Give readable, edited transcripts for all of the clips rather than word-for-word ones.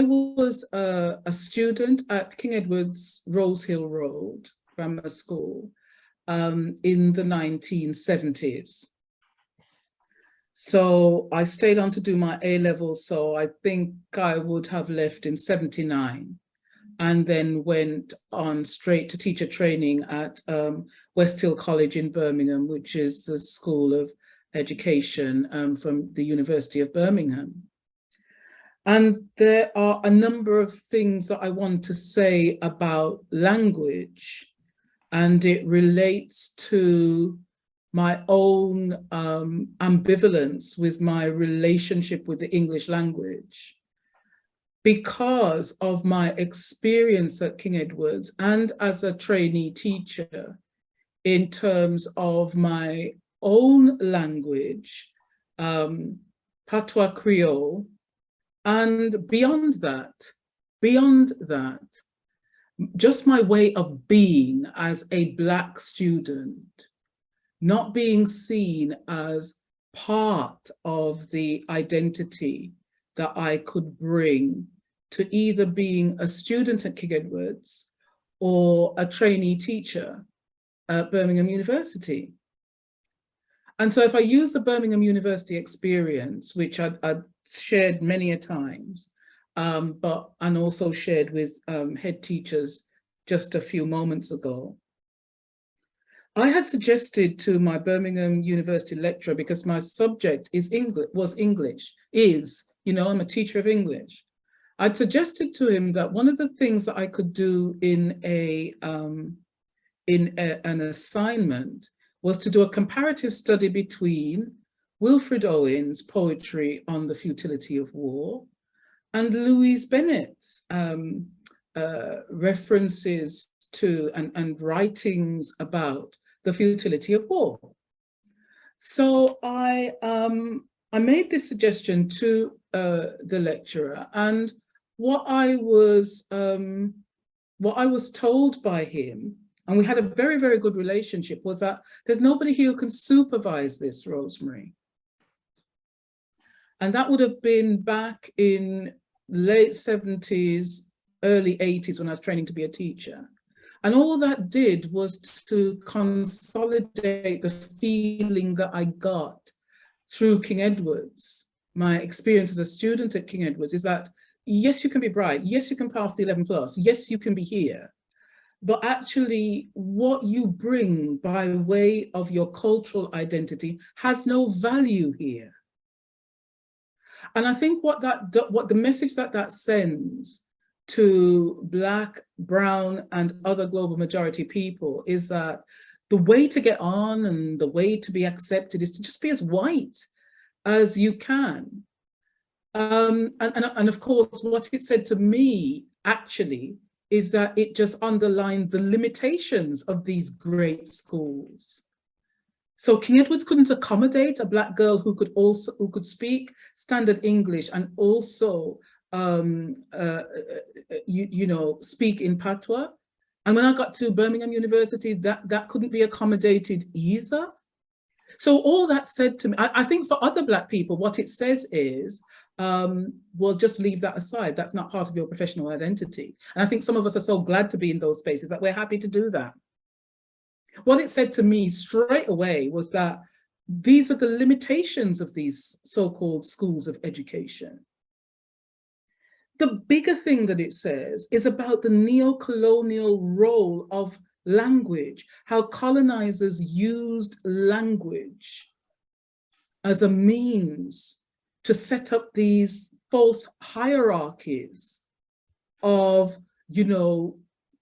was a student at King Edward's Rose Hill Road Grammar School in the 1970s. So I stayed on to do my A-levels, so I think I would have left in 79, and then went on straight to teacher training at West Hill College in Birmingham, which is the School of Education from the University of Birmingham. And there are a number of things that I want to say about language, and it relates to my own ambivalence with my relationship with the English language, because of my experience at King Edward's and as a trainee teacher in terms of my own language, Patois Creole, and beyond that, just my way of being as a Black student, not being seen as part of the identity that I could bring to either being a student at King Edward's or a trainee teacher at Birmingham University. And so if I use the Birmingham University experience, which I'd shared many a times, and also shared with head teachers just a few moments ago, I had suggested to my Birmingham University lecturer, because my subject was English, I'm a teacher of English. I'd suggested to him that one of the things that I could do in an assignment was to do a comparative study between Wilfred Owen's poetry on the futility of war and Louise Bennett's references to and writings about the futility of war. So I made this suggestion to the lecturer, and what I was told by him, and we had a very, very good relationship, was that there's nobody here who can supervise this, Rosemary. And that would have been back in late 70s, early 80s, when I was training to be a teacher. And all that did was to consolidate the feeling that I got through King Edward's. My experience as a student at King Edward's is that, yes, you can be bright. Yes, you can pass the 11+. Yes, you can be here. But actually, what you bring by way of your cultural identity has no value here. And I think what the message that sends to Black, brown, and other global majority people is that the way to get on and the way to be accepted is to just be as white as you can. And of course, what it said to me, actually, is that it just underlined the limitations of these great schools. So King Edward's couldn't accommodate a Black girl who could speak standard English and also speak in patois. And when I got to Birmingham University, that couldn't be accommodated either. So all that said to me, I think for other Black people, what it says is, well, just leave that aside. That's not part of your professional identity. And I think some of us are so glad to be in those spaces that we're happy to do that. What it said to me straight away was that these are the limitations of these so-called schools of education. The bigger thing that it says is about the neo-colonial role of language, how colonizers used language as a means to set up these false hierarchies of,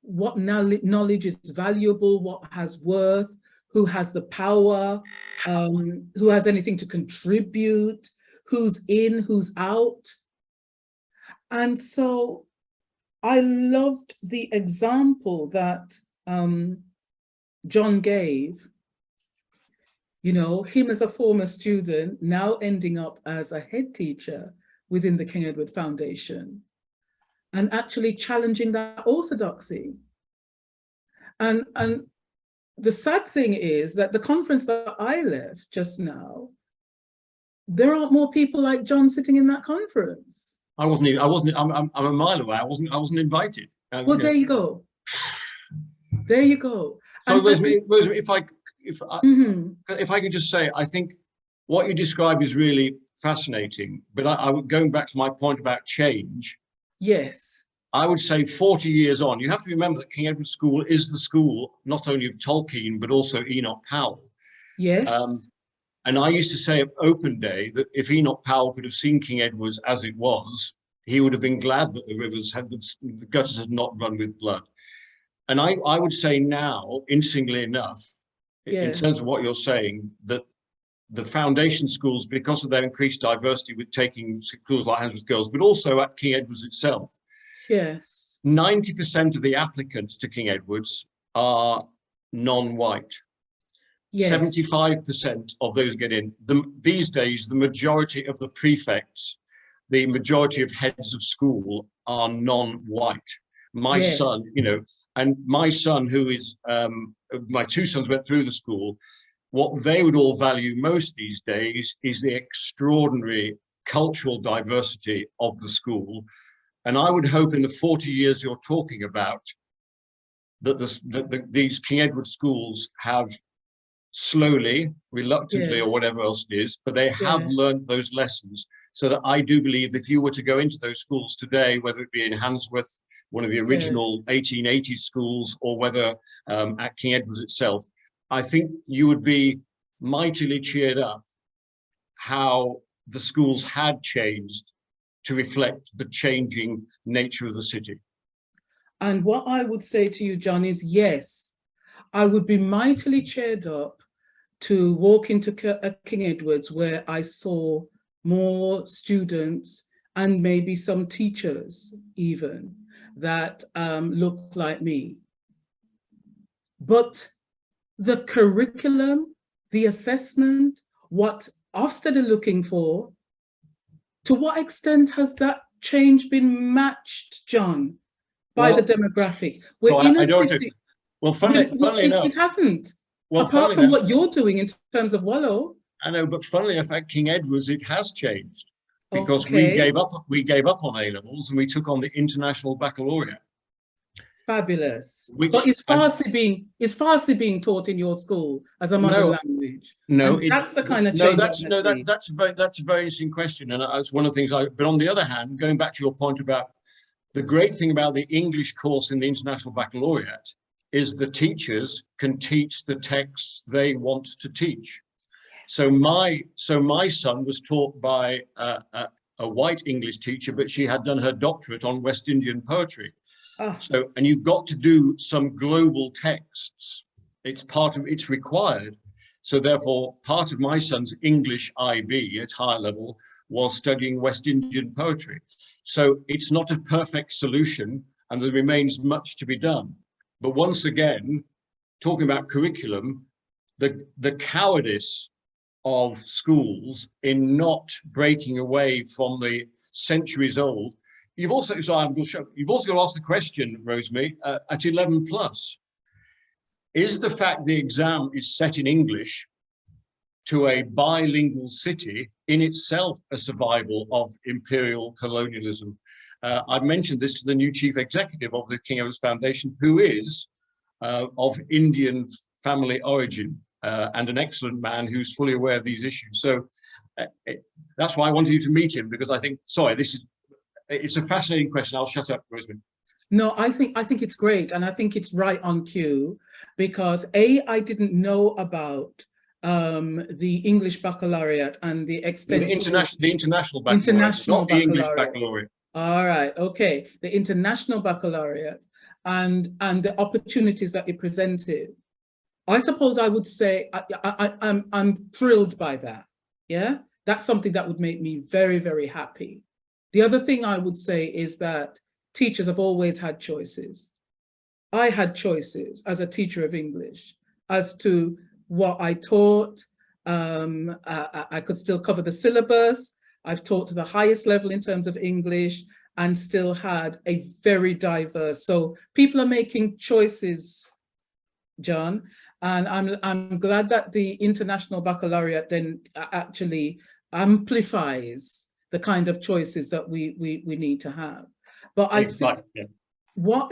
what knowledge is valuable, what has worth, who has the power, who has anything to contribute, who's in, who's out. And so I loved the example that John gave, him as a former student, now ending up as a head teacher within the King Edward Foundation, and actually challenging that orthodoxy. And the sad thing is that the conference that I left just now, there aren't more people like John sitting in that conference. I wasn't. I'm a mile away. I wasn't invited. Well, You know. there you go. There you go. So, And Rosemary, mhm. if I could just say, I think what you describe is really fascinating. But I would, going back to my point about change, Yes. I would say 40 years on, you have to remember that King Edward School is the school not only of Tolkien, but also Enoch Powell. Yes. And I used to say at Open Day that if Enoch Powell could have seen King Edward's as it was, he would have been glad that the gutters had not run with blood. And I would say now, interestingly enough, in Yeah. terms of what you're saying, that the foundation schools, because of their increased diversity with taking schools like Handsworth Girls, but also at King Edward's itself, Yes. 90% of the applicants to King Edward's are non-white. Yes. 75% of those get in. These days, the majority of the prefects, the majority of heads of school are non-white. My son, you know, and my son, who is, my two sons went through the school, what they would all value most these days is the extraordinary cultural diversity of the school. And I would hope in the 40 years you're talking about that these King Edward schools have slowly, reluctantly, or whatever else it is, but they have learned those lessons. So that I do believe if you were to go into those schools today, whether it be in Handsworth, one of the original 1880s schools, or whether at King Edward's itself, I think you would be mightily cheered up how the schools had changed to reflect the changing nature of the city. And what I would say to you, John, is yes, I would be mightily cheered up to walk into King Edward's where I saw more students and maybe some teachers even that looked like me. But the curriculum, the assessment, what Ofsted are looking for, to what extent has that change been matched, John, by the demographic? We're in a city. Well, funnily enough, it hasn't. Well, apart from what you're doing in terms of Wallow. I know, but funnily enough, at King Edward's, it has changed because we gave up on A levels and we took on the International Baccalaureate. Fabulous. But is Farsi being taught in your school as a mother language? No, that's the kind of change. That's a very interesting question, and that's one of the things. But on the other hand, going back to your point about the great thing about the English course in the International Baccalaureate is the teachers can teach the texts they want to teach. So my son was taught by a white English teacher, but she had done her doctorate on West Indian poetry. So, and you've got to do some global texts. It's required. So therefore, part of my son's English IB at higher level was studying West Indian poetry. So it's not a perfect solution, and there remains much to be done. But once again, talking about curriculum, the cowardice of schools in not breaking away from the centuries old. You've also got to ask the question, Rosemary, at 11 plus, is the fact the exam is set in English to a bilingual city in itself a survival of imperial colonialism? I've mentioned this to the new chief executive of the King Edward's Foundation, who is of Indian family origin and an excellent man who's fully aware of these issues. So that's why I wanted you to meet him, because I think, it's a fascinating question. I'll shut up, Rosemary. No, I think it's great, and I think it's right on cue, because I didn't know about the English baccalaureate and the extent the international baccalaureate, not the English baccalaureate. All right, okay, the international baccalaureate and the opportunities that it presented. I suppose I would say I'm thrilled by that. Yeah, that's something that would make me very, very happy. The other thing I would say is that teachers have always had choices. I had choices as a teacher of English as to what I taught. I could still cover the syllabus. I've taught to the highest level in terms of English and still had a very diverse. So people are making choices, John, and I'm glad that the International Baccalaureate then actually amplifies the kind of choices that we need to have. But I think yeah. what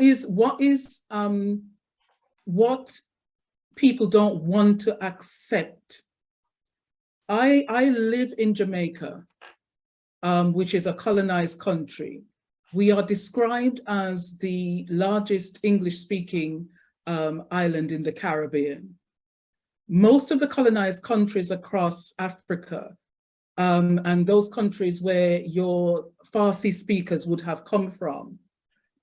people don't want to accept. I live in Jamaica, which is a colonized country. We are described as the largest English-speaking island in the Caribbean. Most of the colonized countries across Africa, and those countries where your Farsi speakers would have come from,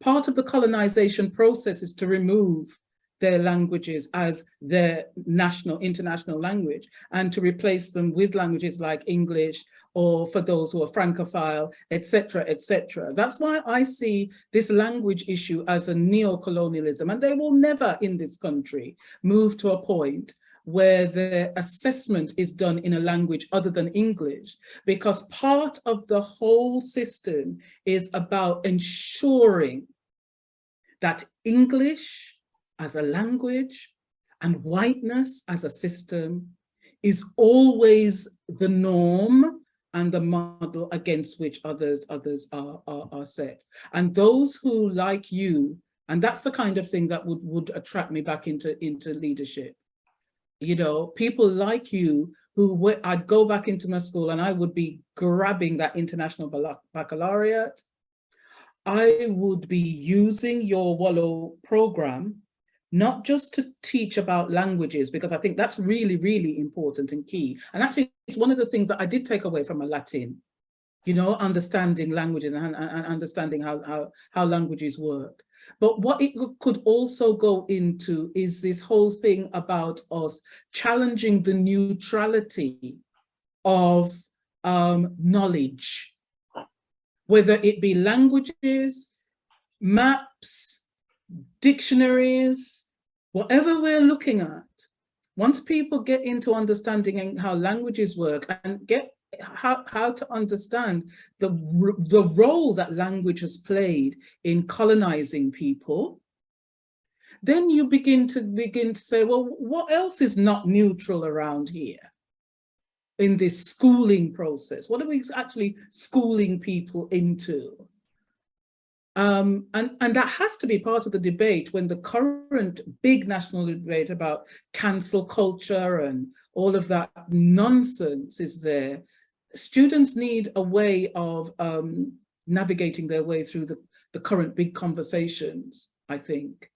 part of the colonization process is to remove their languages as their international language, and to replace them with languages like English, or for those who are Francophile, etc., etc. That's why I see this language issue as a neo-colonialism, and they will never in this country move to a point where the assessment is done in a language other than English, because part of the whole system is about ensuring that English as a language and whiteness as a system is always the norm and the model against which others are set. And those who, like you, and that's the kind of thing that would attract me back into leadership. You know, people like you who I'd go back into my school and I would be grabbing that international baccalaureate. I would be using your Wallow program, not just to teach about languages, because I think that's really, really important and key. And actually, it's one of the things that I did take away from a Latin, you know, understanding languages and understanding how languages work. But what it could also go into is this whole thing about us challenging the neutrality of knowledge, whether it be languages, maps, dictionaries, whatever we're looking at. Once people get into understanding how languages work and get how to understand the role that language has played in colonizing people, then you begin to say, well, what else is not neutral around here in this schooling process? What are we actually schooling people into? And that has to be part of the debate when the current big national debate about cancel culture and all of that nonsense is there. Students need a way of navigating their way through the current big conversations, I think.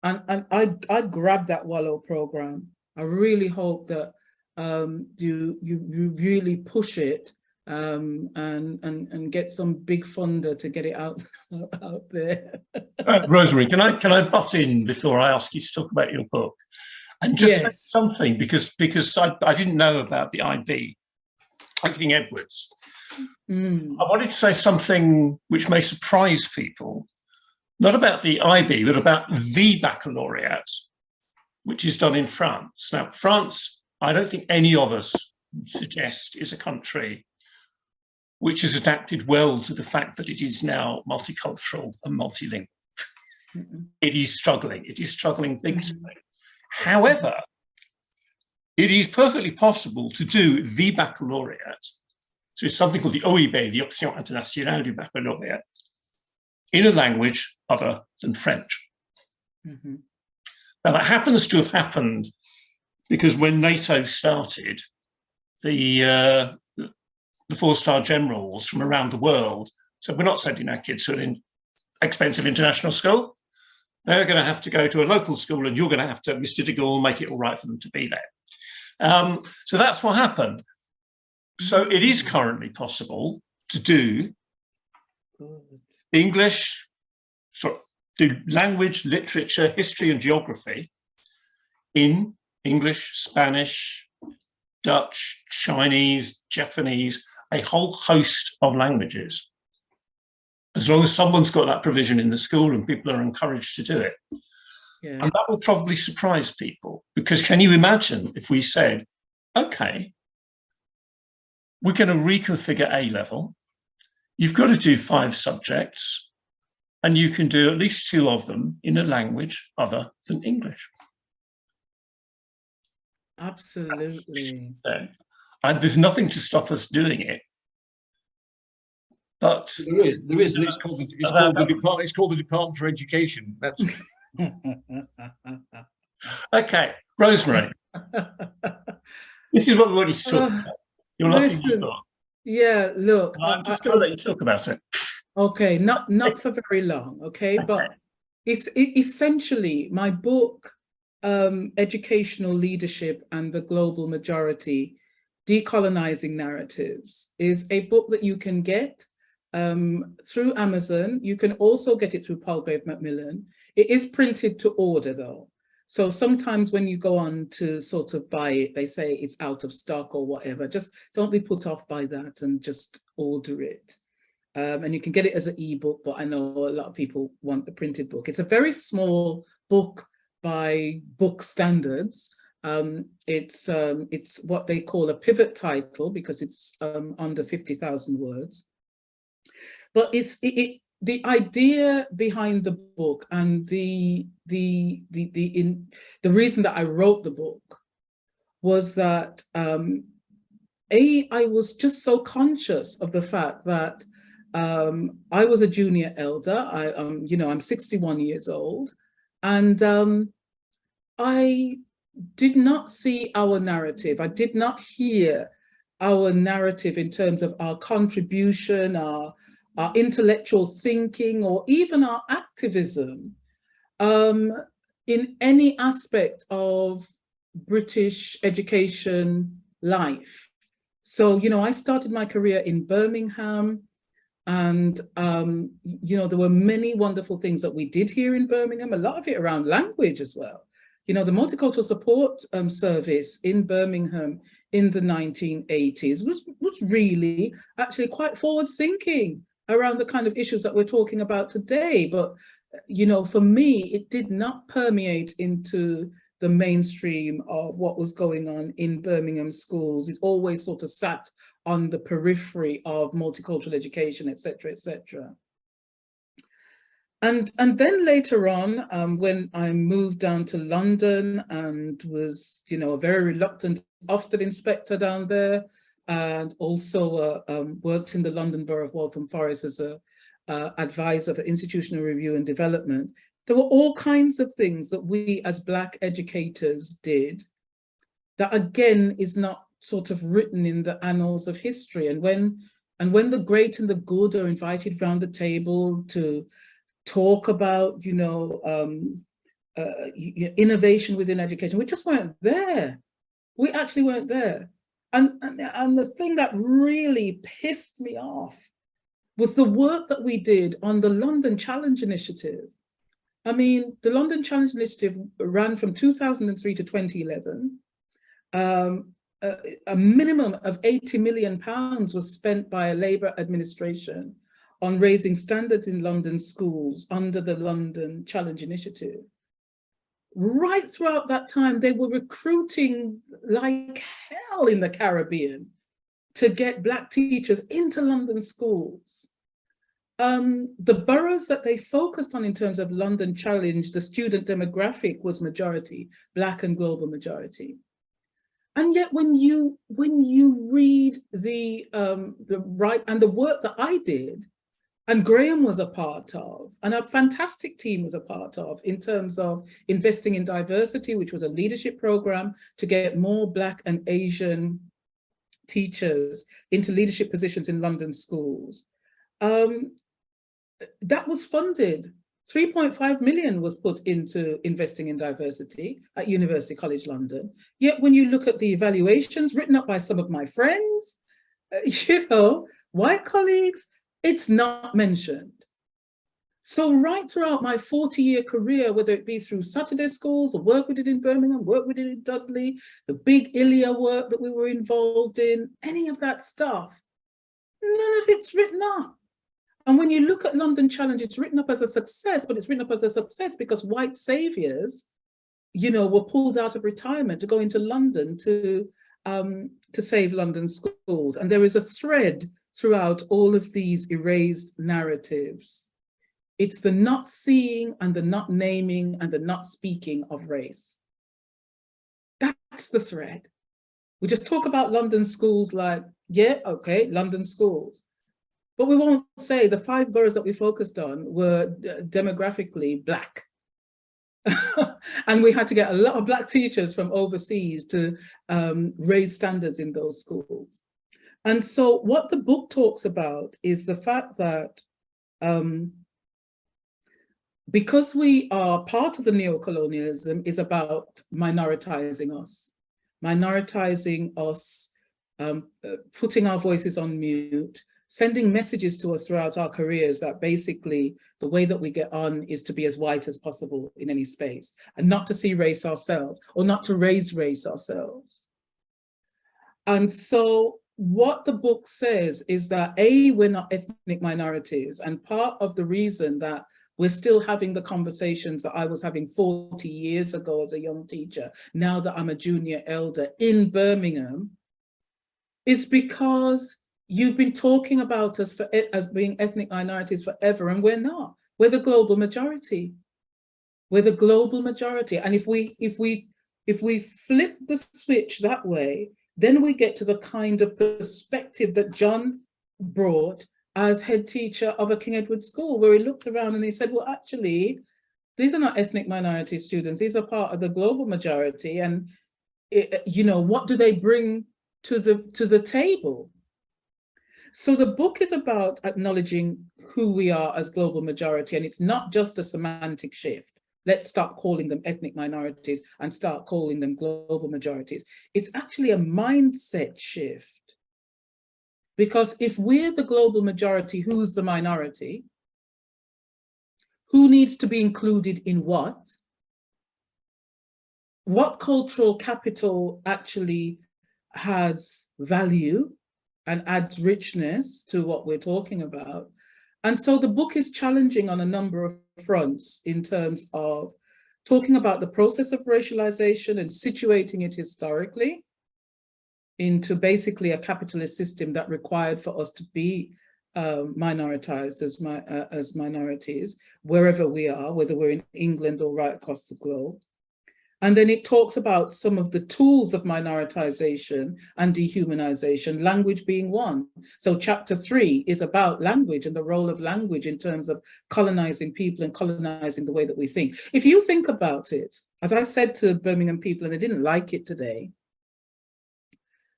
And I'd grab that Wallow program. I really hope that you really push it and get some big funder to get it out there. Rosemary, can I butt in before I ask you to talk about your book and just say something, because I didn't know about the IB, King Edwards. I wanted to say something which may surprise people, not about the IB, but about the baccalaureate, which is done in France. Now, France, I don't think any of us suggest is a country which has adapted well to the fact that it is now multicultural and multilingual. It is struggling big time. However, it is perfectly possible to do the baccalaureate, so it's something called the OIB, the Option Internationale du Baccalauréat, in a language other than French. Now, that happens to have happened because when NATO started, the four-star generals from around the world said, we're not sending our kids to an expensive international school. They're going to have to go to a local school and you're going to have to, Mr. de Gaulle, make it all right for them to be there. So that's what happened. So it is currently possible to do English, do language, literature, history and geography in English, Spanish, Dutch, Chinese, Japanese, a whole host of languages, as long as someone's got that provision in the school and people are encouraged to do it. And that will probably surprise people, because can you imagine if we said, okay, we're going to reconfigure A-level, you've got to do 5 subjects, and you can do at least 2 of them in a language other than English. Absolutely. And there's nothing to stop us doing it But there is. It's called the Department for Education. That's okay, Rosemary. This is what we want you to talk about. You're looking your book. Yeah, look. I'm just going to let you talk about it. Okay, not for very long. Okay, but essentially my book, Educational Leadership and the Global Majority: Decolonizing Narratives, is a book that you can get through Amazon. You can also get it through Palgrave Macmillan. It is printed to order though. So sometimes when you go on to sort of buy it, they say it's out of stock or whatever. Just don't be put off by that and just order it. And you can get it as an ebook, but I know a lot of people want the printed book. It's a very small book by book standards. It's what they call a pivot title because it's under 50,000 words. But the idea behind the book and the reason that I wrote the book was that I was just so conscious of the fact that I was a junior elder. I'm 61 years old, and I did not see our narrative. I did not hear our narrative in terms of our contribution, our intellectual thinking, or even our activism in any aspect of British education life. So, I started my career in Birmingham, and, there were many wonderful things that we did here in Birmingham, a lot of it around language as well. The Multicultural Support Service in Birmingham in the 1980s was really actually quite forward thinking around the kind of issues that we're talking about today. But, for me, it did not permeate into the mainstream of what was going on in Birmingham schools. It always sort of sat on the periphery of multicultural education, et cetera, et cetera. And then later on, when I moved down to London and was, a very reluctant Ofsted inspector down there, and also worked in the London Borough of Waltham Forest as a advisor for institutional review and development, there were all kinds of things that we as Black educators did that, again, is not sort of written in the annals of history. And when the great and the good are invited around the table to talk about, innovation within education, we just weren't there. We actually weren't there. And the thing that really pissed me off was the work that we did on the London Challenge Initiative. I mean, the London Challenge Initiative ran from 2003 to 2011. A minimum of £80 million was spent by a Labour administration on raising standards in London schools under the London Challenge Initiative. Right throughout that time, they were recruiting like hell in the Caribbean to get Black teachers into London schools. The boroughs that they focused on in terms of London Challenge, the student demographic was majority, Black and global majority. And yet when you read the right and the work that I did, and Graham was a part of, and a fantastic team was a part of, in terms of investing in diversity, which was a leadership program to get more Black and Asian teachers into leadership positions in London schools. That was funded. 3.5 million was put into investing in diversity at University College London. Yet when you look at the evaluations written up by some of my friends, white colleagues, it's not mentioned. So right throughout my 40-year career, whether it be through Saturday schools, the work we did in Birmingham, work we did in Dudley, the big ILIA work that we were involved in, any of that stuff, none of it's written up. And when you look at London Challenge, it's written up as a success, but it's written up as a success because white saviors, were pulled out of retirement to go into London to save London schools. And there is a thread throughout all of these erased narratives. It's the not seeing and the not naming and the not speaking of race. That's the thread. We just talk about London schools like, yeah, okay, London schools. But we won't say the 5 boroughs that we focused on were demographically Black. And we had to get a lot of Black teachers from overseas to raise standards in those schools. And so what the book talks about is the fact that because we are part of the neocolonialism is about minoritizing us, putting our voices on mute, sending messages to us throughout our careers that basically the way that we get on is to be as white as possible in any space and not to see race ourselves or not to raise race ourselves. And so what the book says is that we're not ethnic minorities, and part of the reason that we're still having the conversations that I was having 40 years ago as a young teacher, now that I'm a junior elder in Birmingham, is because you've been talking about us as being ethnic minorities forever, and we're not. We're the global majority. We're the global majority. And if we flip the switch that way, then we get to the kind of perspective that John brought as head teacher of a King Edward school, where he looked around and he said, well, actually, these are not ethnic minority students. These are part of the global majority. And, what do they bring to the table? So the book is about acknowledging who we are as global majority, and it's not just a semantic shift. Let's stop calling them ethnic minorities and start calling them global majorities. It's actually a mindset shift. Because if we're the global majority, who's the minority? Who needs to be included in what? What cultural capital actually has value and adds richness to what we're talking about? And so the book is challenging on a number of fronts in terms of talking about the process of racialization and situating it historically into basically a capitalist system that required for us to be minoritized as minorities, wherever we are, whether we're in England or right across the globe. And then it talks about some of the tools of minoritization and dehumanization, language being one. So chapter 3 is about language and the role of language in terms of colonizing people and colonizing the way that we think. If you think about it, as I said to Birmingham people, and they didn't like it today,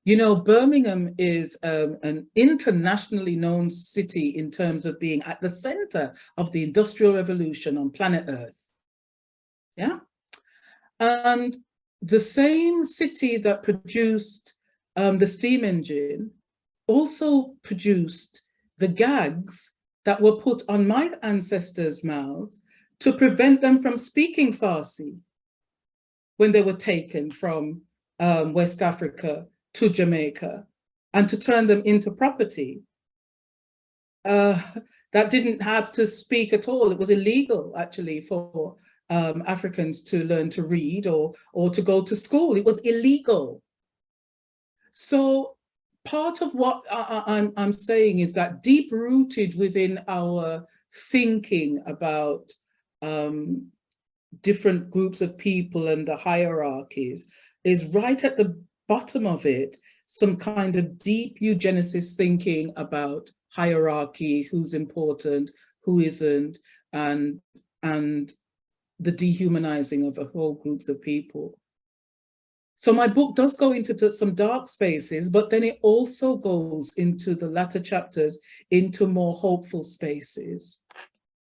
Birmingham is an internationally known city in terms of being at the center of the Industrial Revolution on planet Earth. Yeah. And the same city that produced the steam engine also produced the gags that were put on my ancestors' mouths to prevent them from speaking Farsi when they were taken from West Africa to Jamaica and to turn them into property. That didn't have to speak at all. It was illegal, actually, for Africans to learn to read or to go to school. It was illegal. So part of what I'm saying is that deep rooted within our thinking about different groups of people and the hierarchies is right at the bottom of it, some kind of deep eugenicist thinking about hierarchy, who's important, who isn't, and the dehumanizing of whole groups of people. So my book does go into some dark spaces, but then it also goes into the latter chapters into more hopeful spaces,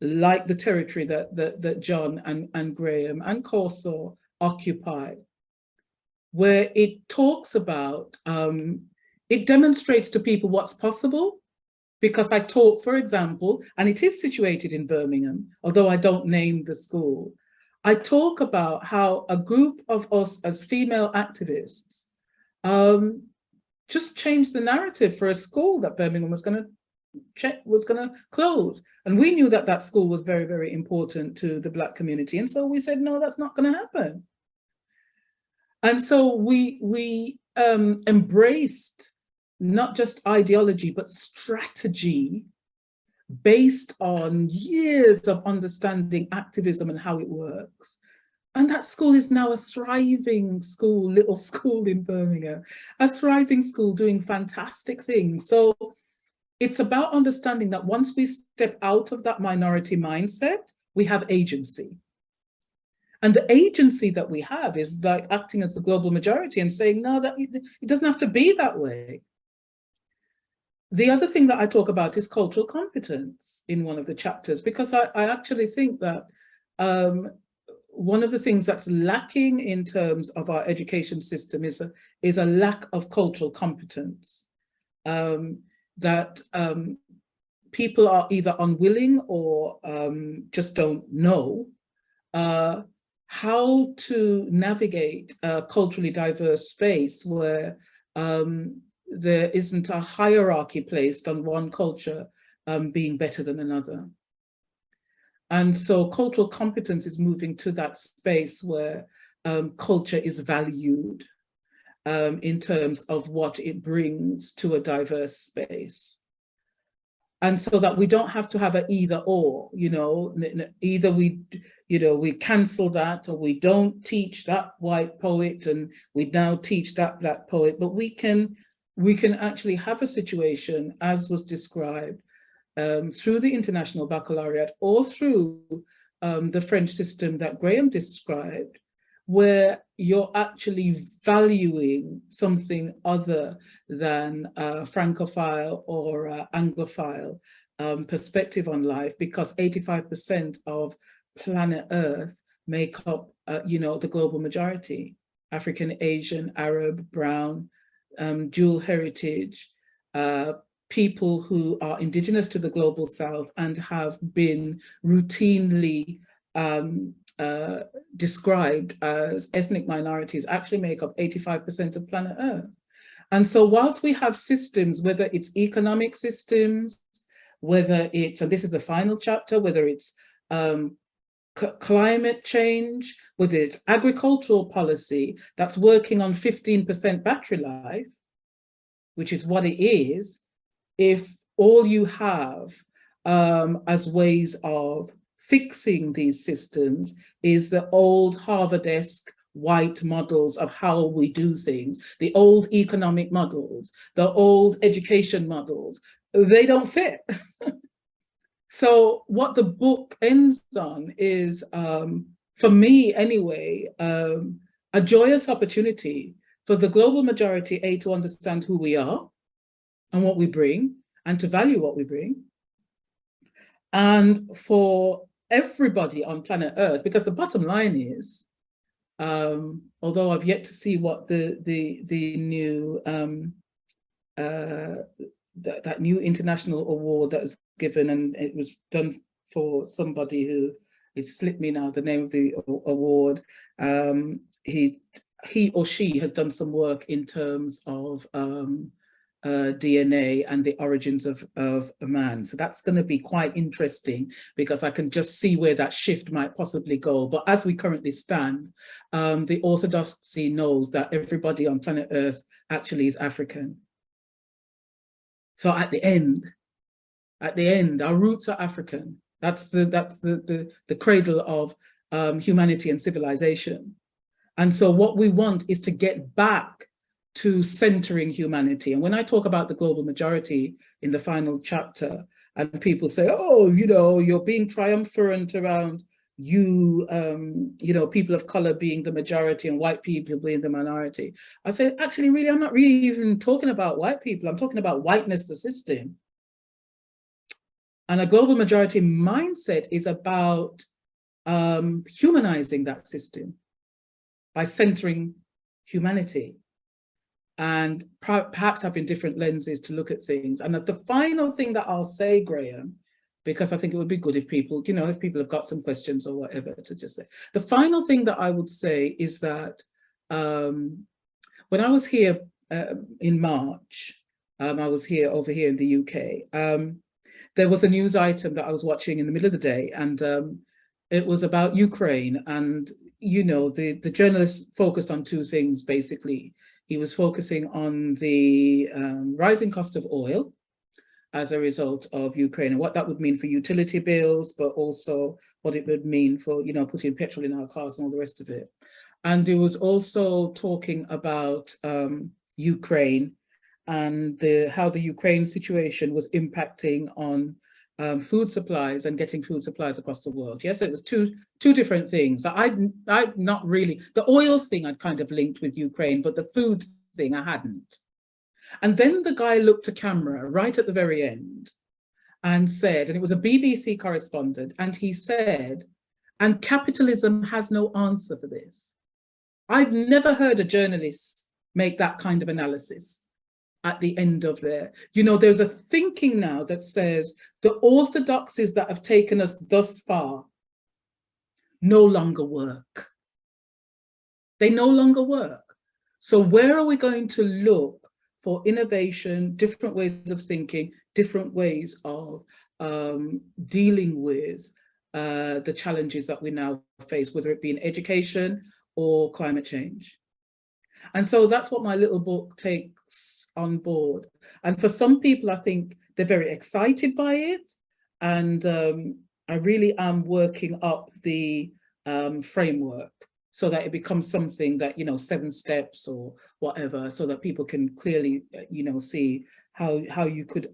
like the territory that John and Graham and Corso occupy, where it talks about, it demonstrates to people what's possible. Because I taught, for example, and it is situated in Birmingham, although I don't name the school, I talk about how a group of us as female activists just changed the narrative for a school that Birmingham was going to close. And we knew that that school was very, very important to the Black community. And so we said, no, that's not going to happen. And so we embraced not just ideology, but strategy based on years of understanding activism and how it works. And that school is now a thriving school, little school in Birmingham, a thriving school doing fantastic things. So it's about understanding that once we step out of that minority mindset, we have agency. And the agency that we have is like acting as the global majority and saying, no, that it doesn't have to be that way. The other thing that I talk about is cultural competence in one of the chapters, because I actually think that one of the things that's lacking in terms of our education system is a lack of cultural competence. That people are either unwilling or just don't know how to navigate a culturally diverse space where there isn't a hierarchy placed on one culture being better than another. And so cultural competence is moving to that space where culture is valued in terms of what it brings to a diverse space. And so that we don't have to have an either or, you know, either we cancel that, or we don't teach that white poet and we now teach that black poet, but we can actually have a situation, as was described through the International Baccalaureate or through the French system that Graham described, where you're actually valuing something other than Francophile or Anglophile perspective on life, because 85% of planet Earth make up, the global majority: African, Asian, Arab, brown, dual heritage, people who are indigenous to the global South and have been routinely described as ethnic minorities, actually make up 85% of planet Earth. And so whilst we have systems, whether it's economic systems, whether it's, and this is the final chapter, whether it's climate change, whether it's agricultural policy that's working on 15% battery life, which is what it is, if all you have as ways of fixing these systems is the old Harvard-esque white models of how we do things, the old economic models, the old education models, they don't fit. So what the book ends on is, for me anyway, a joyous opportunity for the global majority, to understand who we are and what we bring, and to value what we bring. And for everybody on planet Earth, because the bottom line is, although I've yet to see what the new that new international award that is given, and it was done for somebody who, it slipped me now the name of the award. He or she has done some work in terms of DNA and the origins of a man. So that's going to be quite interesting, because I can just see where that shift might possibly go. But as we currently stand, the orthodoxy knows that everybody on planet Earth actually is African. So at the end, our roots are African. That's the cradle of humanity and civilization. And so what we want is to get back to centering humanity. And when I talk about the global majority in the final chapter, and people say, oh, you're being triumphant around people of color being the majority and white people being the minority. I say, actually, really, I'm not really even talking about white people. I'm talking about whiteness, the system. And a global majority mindset is about humanizing that system by centering humanity, and perhaps having different lenses to look at things. And the final thing that I'll say, Graham, because I think it would be good if people, if people have got some questions or whatever, to just say. The final thing that I would say is that when I was here in March, I was over here in the UK, there was a news item that I was watching in the middle of the day, and it was about Ukraine. And, the journalist focused on two things, basically. He was focusing on the rising cost of oil as a result of Ukraine, and what that would mean for utility bills, but also what it would mean for, putting petrol in our cars and all the rest of it. And he was also talking about Ukraine and how the Ukraine situation was impacting on food supplies and getting food supplies across the world. Yes, it was two different things. I not really, the oil thing I'd kind of linked with Ukraine, but the food thing I hadn't. And then the guy looked to camera right at the very end and said, and it was a BBC correspondent, and he said, and capitalism has no answer for this. I've never heard a journalist make that kind of analysis at the end of there. You know, there's a thinking now that says the orthodoxies that have taken us thus far no longer work. They no longer work. So where are we going to look for innovation, different ways of thinking, different ways of dealing with the challenges that we now face, whether it be in education or climate change? And so that's what my little book takes on board. And for some people, I think they're very excited by it. And I really am working up the framework so that it becomes something that, you know, 7 steps or whatever, so that people can clearly, you know, see how you could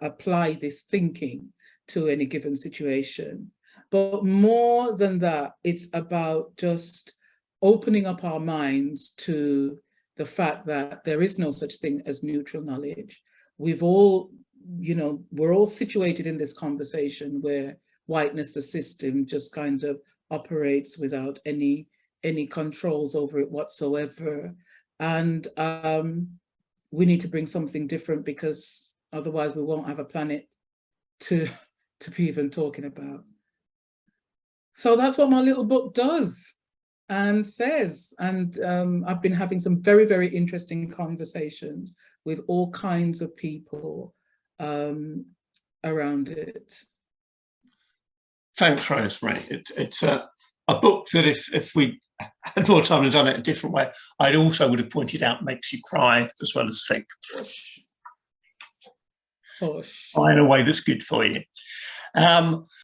apply this thinking to any given situation. But more than that, it's about just opening up our minds to the fact that there is no such thing as neutral knowledge. We've all, you know, we're all situated in this conversation where whiteness, the system, just kind of operates without any controls over it whatsoever. And we need to bring something different, because otherwise we won't have a planet to be even talking about. So that's what my little book does and says. And I've been having some very, very interesting conversations with all kinds of people around it. Thanks, Rosemary. It's a book that if we had more time and done it a different way, I'd also would have pointed out makes you cry as well as think. Push. Cry in a way that's good for you.